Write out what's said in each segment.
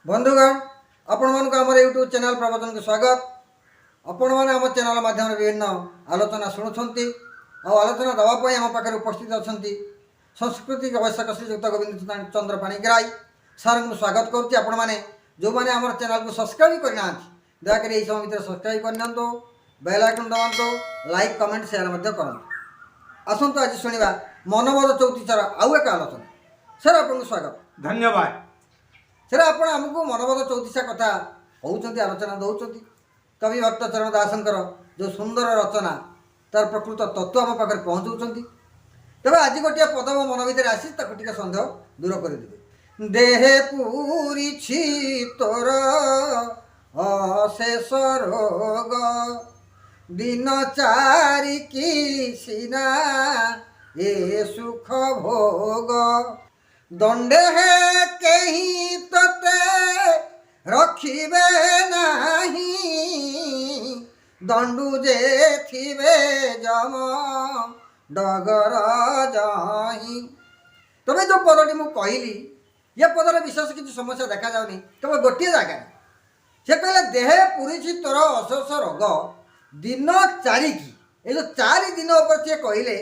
बंधुगण आपण मानक आम यूट्यूब चैनल प्रवचन को स्वागत। आपण मैंने आम चैनल माध्यम विभिन्न आलोचना शुणुंट आलोचना देवाई आम पाखे उपस्थित अच्छा संस्कृति गवेषक श्रीजुक्त गोविंद चंद्र पाणिग्राही सार को स्वागत करुच्ची। आपण मैंने जो मैंने आम चैनल को सब्सक्राइब करना दयाकोरी यही समय भितर सब्सक्राइब करनी बेल आइकन दबातु लाइक कमेंट शेयर करूँ। आसतु आज शुणा मनोबल चौतीसार आउ एक आलोचना। सर आपको स्वागत धन्यवाद। सर आप आमको मनोबल चौतीसा कथा कहते आलोचना दौरान कवि भक्त चरण दासंकर जो सुंदर रचना तार प्रकृत तत्व आम पाखे पहुँचाऊँच। तेज आज गोटे पद मो मन भर आसी टे सन्देह दूर करदे। देहे पूरी तोर अशेष रोग दिन चारिकी सीना ए सुख भोग दंडे है कहीं तते रखिबे नाही दंडू जे थिबे जम डगर जाही। तबे जो पदटी मु कहली ये पदर विशेष किसी समस्या देखा जाऊनी केवल गोटे जगह से कहले देहे पूरी तोर अशेष रोग दिन चारिकी। ये जो 4 दिन ऊपर सी कहले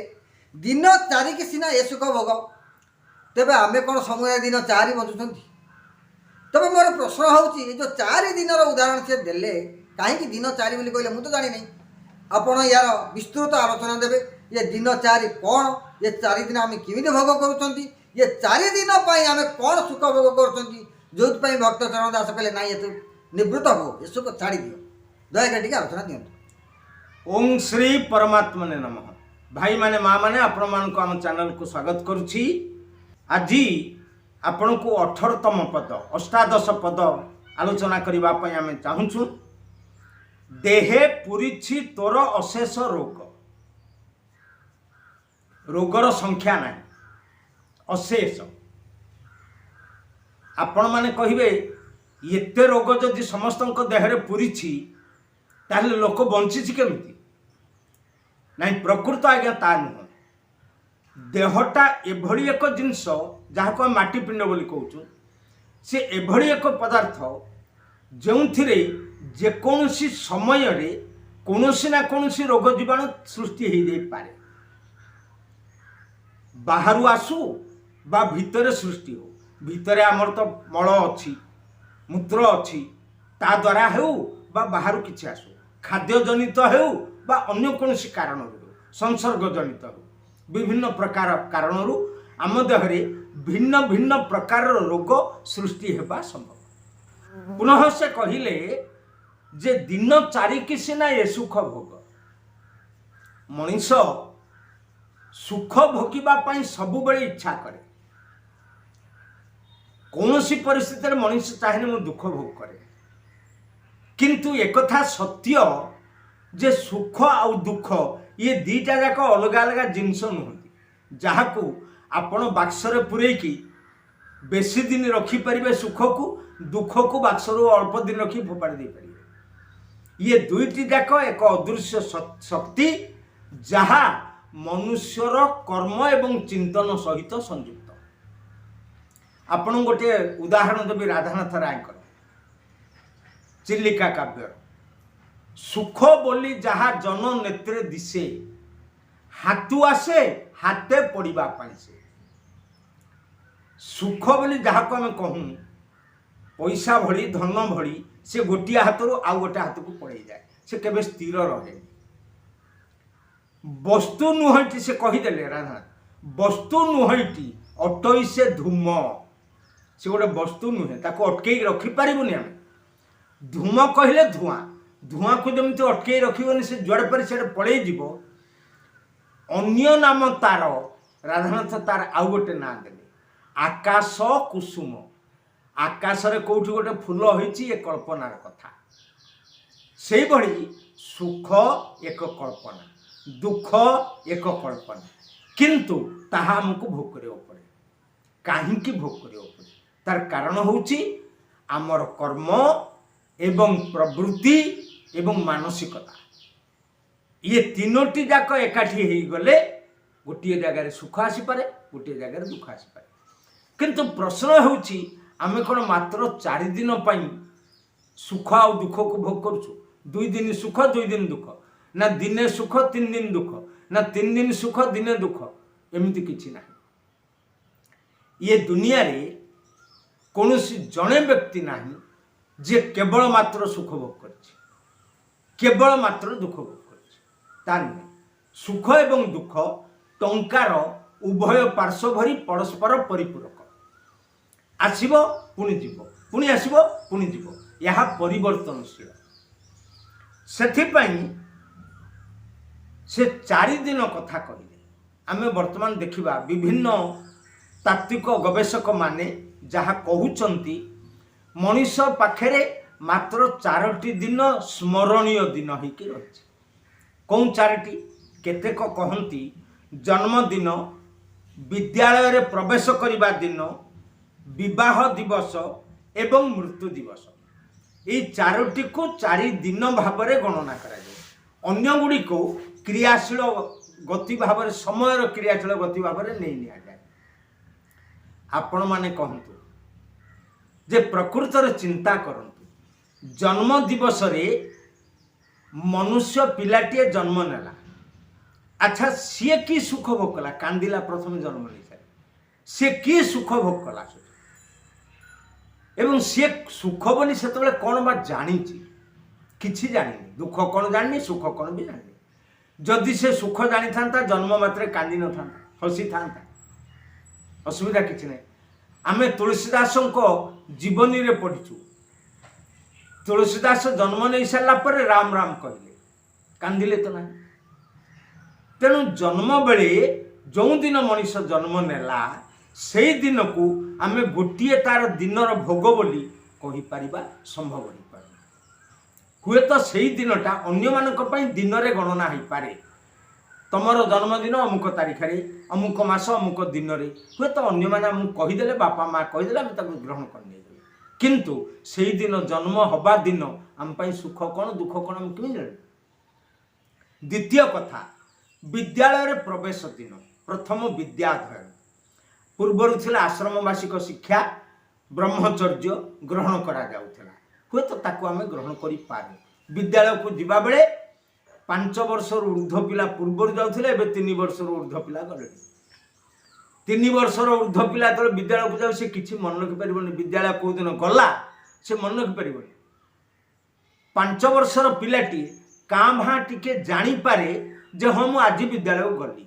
दिन चारिकी सीना ए सुख भोग तेबे आमे कौन समय दिन 4 बजुंट। तबे मोर प्रश्न होची जो 4 दिन उदाहरण से देले कहीं दिन 4 बोली कहले मुझे जानी नहीं। आपण यार विस्तृत आलोचना देवे ये दिन 4 कौन ये 4 दिन आम किमी भोग करुँच ये 4 दिन आम कौन सुख भोग कर जो भक्त चरण दास कहले ना ये निवृत्त हो ये सुख छाड़ी दियो दयाकोरी टी आलोचना दिंतु। ओम श्री परमात्मने नमः। भाई माने माँ माने आपण मान को आम चैनल को स्वागत करुछि। आज आपण को 18तम पद अष्टादश पद आलोचना करबा पई आमे चाहुछु। देहे पुरीछि तोर अशेष रोग। रोगर संख्या ना अशेष। आपण माने कहिबे एते रोग जदि समस्त देहरे पुरीछि ताहले लोक बंची केमिति नाई प्रकृत आज्ञा ता नुह। देहटा एभली एक जिनस जहाँ को माटी पिंड बोली कहूँ से एभली एक पदार्थ जो जेकोसी समय रे कौनसी ना कौनसी रोग जीवाणु सृष्टि हो जाई पारे। बाहरु आसू बा भितरे सृष्टि हो भितरे आमर तो मल अच्छी मूत्र अच्छी ता द्वारा हो बा बाहरु किछि आसू खाद्य जनित हो बा अन्य कौनसी कारण संसर्ग जनित हो विभिन्न प्रकार कारणरू आम देहरे भिन्न भिन्न प्रकार रोग सृष्टि हेबा संभव। पुनः से कहिले जे दिन 4 की सीना ये सुख भोग। मनीष सुख भोगिबा पई सबु बेले इच्छा करे। कौनसी परिस्थिति मनीष चाहे मु दुख भोग करे किंतु एकथा सत्य जे सुख आउ दुख ये दीटा जाक अलग अलग जिनस नुहति जहाँ को आपण बाक्सरे पुरेकी बेसी दिन रखिपारे सुख को दुख को बाक्सरू अल्प दिन रखी फोपाड़ी दे पारे। ये दुईटी जाक एक अदृश्य शक्ति जहाँ मनुष्यर कर्म एवं चिंतन सहित संयुक्त। आपण गोटे उदाहरण देवी राधानाथ रायकर चिल्लिका काव्यर सुख बोली जहाँ जन नेत्रे दिशे हाथू आसे हाथे पड़वा से सुख बोली जहाँ को आम कहूँ पैसा भली धन भली से गोटे हाथ रू आउ गोटे हाथ को पड़े जाए से केबे स्थिर रहे। वस्तु नुहटी से कहीदेले राधानाथ वस्तु नुहटी अटई से धूम से गोटे वस्तु नुहे ताको अटकई रखिपारूनी आम धूम कहले धूआं धूआं को जमी अटकई रखनी से जुआड़े पर से पड़े जीव अन्य नाम तार राधानाथ तार आउ गोटे ना देले आकाश कुसुम। आकाश रे कोठी गोटे फूल होईची ये कल्पनार कथा से भली सुख एक कल्पना दुख एक कल्पना किंतु ताहा हमको भोग करियो पड़े। काहींकी भोग करियो पड़े तार कारण होउची आमर कर्म एवं प्रवृत्ति एवं मानसिकता ये तीनोटी जाक एकाठी हो गले गोटे जगार सुख आसीपे गोटे जगार दुख आसीपे। किंतु प्रश्न होउची आमे कौन मात्र 4 दिन सुख आ दुख को भोग करुछु 2 दिन सुख 2 दिन दुख ना दिने सुख 3 दिन दुख ना 3 दिन सुख दिने दुख एमती किछि ना ये दुनिया रे कौनसी जड़े व्यक्ति नाही जे केवल मात्र सुख भोग करछि केवल मात्र दुख भोग करछि ता नहीं सुख एवं दुख टंकार उभय पार्श्व भरी परस्पर परिपूरक आसिबो पुणी जीव पुणी आसिबो पुणी जीव यह परिवर्तनशील सेथिपाई से 4 दिन कथा कहले आमे वर्तमान देखिबा विभिन्न तात्विक गवेषक माने जहा कहउचंती मनुष्य पाखरे मात्र 4टी दिन स्मरणीय दिन होइके अछि कौन 4टी केतेक कहंती जन्मदिन विद्यालय रे प्रवेश करिबा दिन विवाह दिवस एवं मृत्यु दिवस ये 4टी को 4 दिन भाव में गणना करा जाए अन्य गुड़ी को क्रियाशील गति भाव में समय क्रियाशील गति भाव में नहीं निया जाए आपण माने कहतु जे प्रकृत चिंता करंतु जन्म दिवस रे मनुष्य पिलाटीए जन्म नेला अच्छा सी कि सुख भोग कला कांदिला प्रथम जन्म नहीं सारे सी कि सुख भोग कला एवं सी सुख बोली से कौन बा जानी किछि जानी दुख कौन जानी सुख कौन भी जानी जदि से सुख जानी था जन्म मात्र कांदी न था हसी था असुविधा किछि नहीं आमे तुलसीदास जीवनी रे पढ़िछु तुलसीदास जन्म नहीं सारा पर राम राम कहले कांदिले तो ना तेणु जन्म बेले जो दिन मनुष्य जन्म नेला से दिन को आमे गोटे तार दिनर भोग बोली कहि परिबा संभव नहीं पारे हुए तो सही दिनटा अन्य मानक पई दिन रे गणना हो पारे तमर जन्मदिन अमुक तारीख रे अमुक मास अमुक दिन रे हुए तो अन्य माने हम कहिदेले बापा माँ कहिदेले हम ताको ग्रहण कर नै किंतु सही दिन जन्म हवा दिन हम पई सुख कोन दुख कोन हम किमि जाने द्वितीय कथा विद्यालय रे प्रवेश दिन प्रथम विद्याध्ययन पूर्वर थिला आश्रमवासिक शिक्षा ब्रह्मचर्य ग्रहण करा जाउथला हुए तो ताको आमे ग्रहण करि पारे विद्यालय को जिबा बेले 5 वर्ष ऊर्ध्व पिला पूर्वर जाउथले एबे 3 वर्ष ऊर्ध्व पिला गले 3 वर्ष ऊर्ध्व पिला तो विद्यालय को जाउ से किछि मन रखि परिबनी विद्यालय को दिन गला से मन रखि परिबनी 5 वर्षर पिलाटी कां भा टिके जानी पारे जे हम आज विद्यालय गली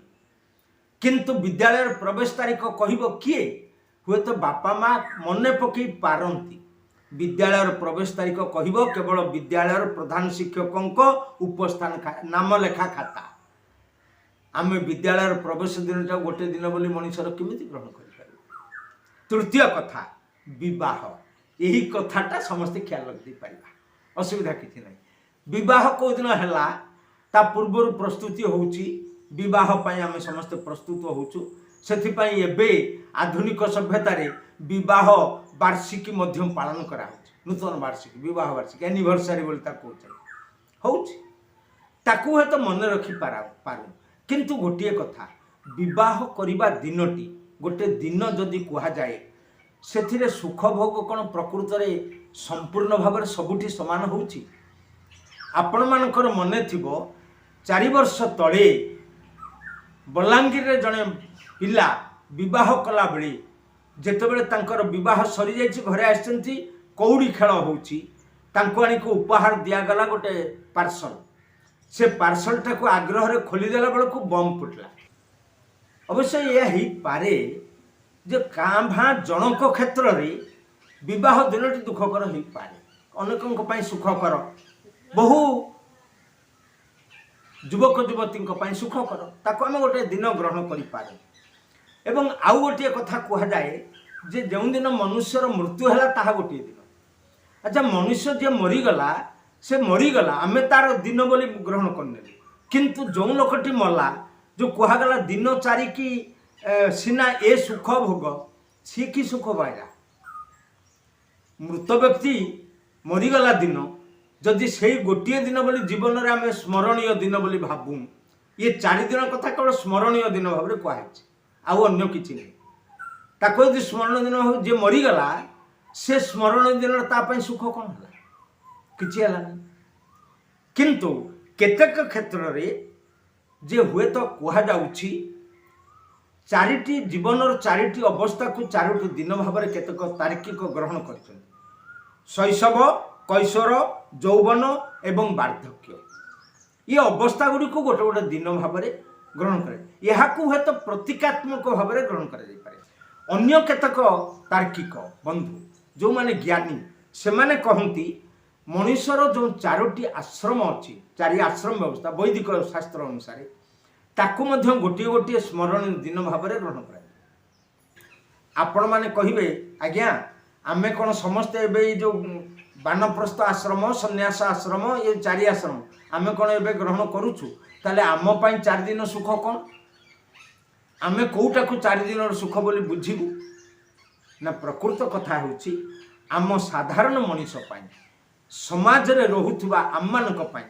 किंतु विद्यालय प्रवेश तारीख कहब किए हुए तो बापा माँ मन पकई पारती विद्यालय प्रवेश तारीख कहब केवल विद्यालय प्रधान शिक्षकों उपस्थान नाम लेखा खाता आम विद्यालय प्रवेश दिन गोटे दिन बोली मनुष्यर केमिति ग्रहण कर तृतीय कथा विवाह यही कथाटा समस्ते ख्याल रखी पार असुविधा किसी ना विवाह कौ दिन है ता पूर्वर प्रस्तुति होउची विवाह पाई आमे समस्त प्रस्तुत होउछु सेथिपाई एबे आधुनिक सभ्यता रे विवाह वार्षिकी मध्यम पालन करा नूतन वार्षिकी विवाह वार्षिकी एनिवर्सरी बोलता कहउछ होउची ताकू हे तो मन रखी पारू किंतु गोटे कथा विवाह करिबा दिनटी गोटे दिन जदि कुहा जाए सेथिरे सुख भोग कोन प्रकृत रे संपूर्ण भाव में सबुठी समान होउची आपण मानकर मने थिबो 4 वर्ष तले बलांगीर रे जने पिला विवाह कला बेले जेतेबेले तांकर विवाह सरी जाइछि घरे आछंती कौड़ी खेल होउछि तांको आनी को उपहार दिया गला गोटे पार्सल से पार्सल टाको आग्रह रे खोली देला बेल को बम फुटला अवश्य यह ही पारे जे कां भा जनक क्षेत्र रे विवाह दिनटी दुखकर हो पारे अनेकों पई सुखकर बहु युवक युवती सुखकर ताको आम गोटे दिन ग्रहण करें एवं आउ गोटे कथा कह जाए जे जो दिन मनुष्यर मृत्यु है ताहा गोटे दिन अच्छा मनुष्य जे मरीगला से मरीगला आम तार दिन बोली ग्रहण करने किंतु जो लोकटी मला जो कहगला दिन 4 की सीना ए सुख भोग सी कि सुख पाइला मृत व्यक्ति मरीगला दिन जदि से गोटे दिन बोली जीवन में आम स्मरणीय दिन बोली भावु ये 4 दिन कथा केवल स्मरणीय दिन भाव में कहुच्छे आउ अन्य किसी नहीं ताको यदि स्मरणीय दिन हो जे मरीगला से स्मरण दिन तापाई सुख कौन है किसी है किंतु केतेक क्षेत्र में जे हुए तो कहुच्छी चारिटी जीवन चारिटी अवस्था को चारोटी दिन भाव में केतेक तार्किक ग्रहण कर शैशव कैशोर यौवन एवं वार्धक्य ये अवस्था गुड़ी को गोटे गोटे दिन भाव में ग्रहण करे यह हुए तो प्रतीकात्मक भाव में ग्रहण कर अन्य केतेक तार्किक बंधु जो माने ज्ञानी से माने कहती मनुष्यर जो चारोटी आश्रम अच्छी चारि आश्रम व्यवस्था वैदिक शास्त्र अनुसार ताकू मध्य गोटे गोटे स्मरण दिन भाव में ग्रहण कर आपण मैंने कहे आज्ञा आमे कौन समस्ते एवं जो बानप्रस्थ आश्रम सन्यास आश्रम ये चारि आश्रम आमे कौन एवं ग्रहण करुचु ताले आम पाई 4 दिन सुख कौन आमे कोटा को 4 दिन सुख बोली बुझीबू ना प्रकृत कथा होची आम साधारण मनीष पाई समाज रे रहुथुबा आममानक पाई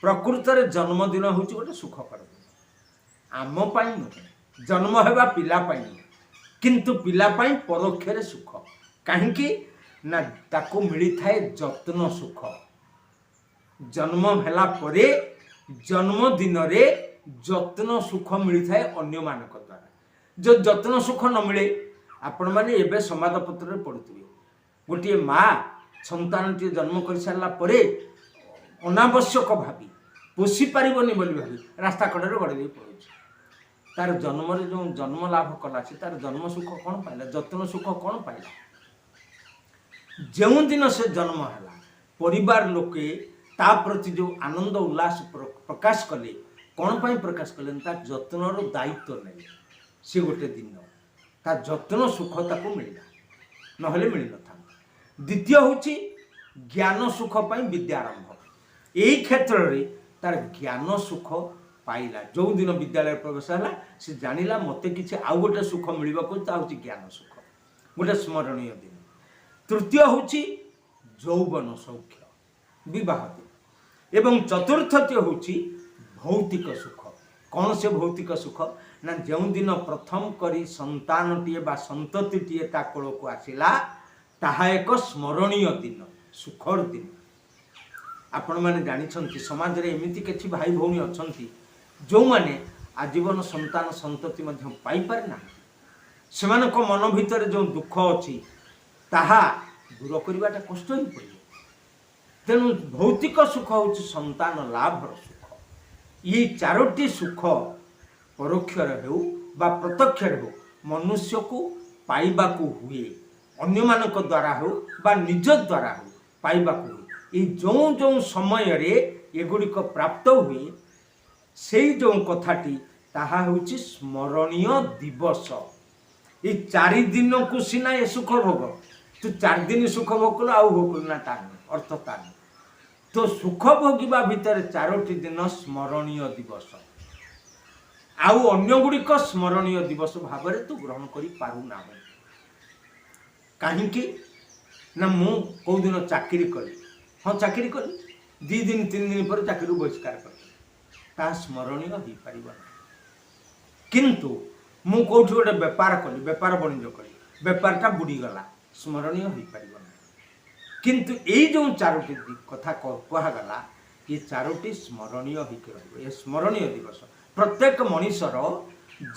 प्रकृत रे जन्मदिन होची गोटे सुखकर दिन आम पाई नुहे जन्म हेबा पिला पाई किंतु पिला पाई परोक्ष रे सुख काहेकि ना ताको मिली थाए जत्न सुख जन्म भेला परे जन्मदिन रे जत्न सुख मिली थाए अन्य मानक द्वारा जो जत्न सुख न मिले आपण माने एबे संवादपत्र रे पढुथिबे गोटे माँ संतानटी जन्म कर सारा परे अनावश्यक भावी पोषी पारिबनी बोली भावी रास्ता कड़े गड़े दे पड़े तार जन्म जो जन्म लाभ कला से तार जन्म सुख कौन पाइला जत्न सुख कौन पाइला जो दिन से जन्म है परिवार लोके ता प्रति जो आनंद उल्लास प्रकाश कले कौन पाई प्रकाश कले तार जत्नर दायित्व नहीं से गोटे दिन तार जत्न सुख ताको मिलला नहले मिल न था द्वितीय होची ज्ञान सुख पाई विद्यारंभ यही क्षेत्र रे तार ज्ञान सुख पाइला जो दिन विद्यालय प्रवेश है से जानिला मते किसी आउ गोटे सुख मिलवा को ज्ञान सुख गोटे स्मरणीय दिन तृतीय होची यौवन सौख्य विवाह दिन एवं चतुर्थती होची भौतिक सुख कौन से भौतिक सुख ना जो दिन प्रथम करी संतानटीए बा संततिटीए ता कोल को आसिला ताहा एक स्मरणीय दिन सुखर दिन आपण मैंने जानी समाज रे एमिति किछि भाई भौणी अछंती जो माने आजीवन संतान संतति मध्य पाई पारे ना सेमानक मन भितर जो दुख अछि ताहा दूर करवाटा कष्ट ही पड़े तेणु भौतिक सुख हूँ संतान लाभर सुख ये चारोटी सुख परोक्षर हो बा प्रत्यक्षर हो मनुष्य को पाइबा को हुए अन्य मानक द्वारा हो बा निज द्वारा हो पाइबा को हुए ये जो जो समय रे एगुड़िक प्राप्त हुए से जो कथाटी ताहा होची स्मरणीय दिवस ये 4 दिन को सीना ये सुख भोग तू 4 दिन सुख भोग कल आउ भोग ना तार अर्थ तार तो सुख भोगिबा भितर 4टी दिन स्मरणीय दिवस आउ अन्य गुड़िक स्मरणीय दिवस भाव में तू ग्रहण कर पारु ना कहीं ना मु कौ दिन चाकरी कली हाँ चाकरी कली 2 दिन 3 दिन पर चाकरी बहिष्कार कर ता स्मरणीय हो पार किंतु मु कौटी गोटे बेपार कली बेपार वाणिज्य कली बेपारटा बुड़ीगला स्मरणीय हो पार किंतु यही जो 4टी कथा कहगला ये 4टी स्मरणीय हो स्मरणीय दिवस प्रत्येक मनीषर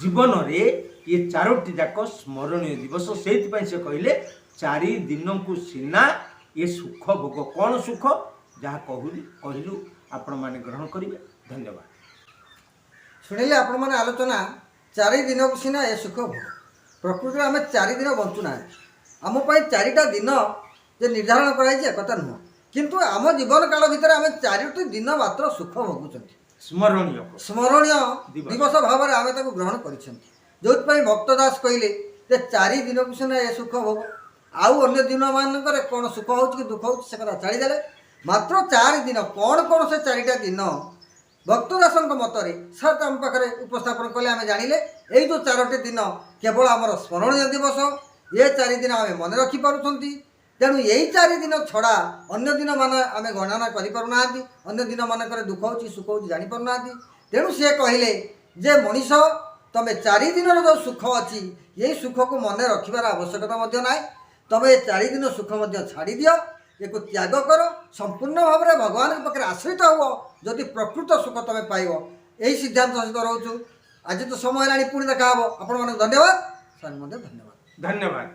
जीवन रे ये 4टी जाक स्मरणीय दिवस से कहले 4 दिन को सीना ये सुख भोग कौन सुख जहाँ कहलु आपण मैंने ग्रहण करेंगे धन्यवाद शुणिले आपण मैंने आलोचना 4 दिन को सीना ये सुख भोग प्रकृति आम 4 दिन बंचुना आम 4टा दिन जे निर्धारण कराई कथा नुह किंतु आम जीवन काल भितर आम 4टी दिन मात्र सुख भोगुं स्मरणीय स्मरणीय दिवस भाव में आम ग्रहण कर भक्तदास कहले 4 दिन को सीना ये सुख भोग आउ अन्य दिन मानक कौन सुख हो दुख हो छाड़ीदे मात्र 4 दिन कौन कौन से 4टा दिन भक्तदास मतरे सर आम पाखे उपस्थापन कले आम जानिले यही जो 4टी दिन केवल आमर स्मरणीय दिवस ये 4 दिन आम मन रखिपुंट तेणु यही 4 दिन छड़ा अन्य दिन मान आम गणना करना अन्य दिन मानक दुख हो सुख हो जापना तेणु सी कहले जे मनीष तुम 4 दिन जो सुख अच्छी यही सुख को मन रखार आवश्यकता ना तबे 4 दिन सुख मध्य छाड़ी दियो एको त्याग कर संपूर्ण भाव में भगवान के पाखे आश्रित हो जदि प्रकृत सुख तुम पाइब यही सिद्धांत सहित रोचु। आज तो समय है पुणी देखा आप धन्यवाद सर धन्यवाद धन्यवाद।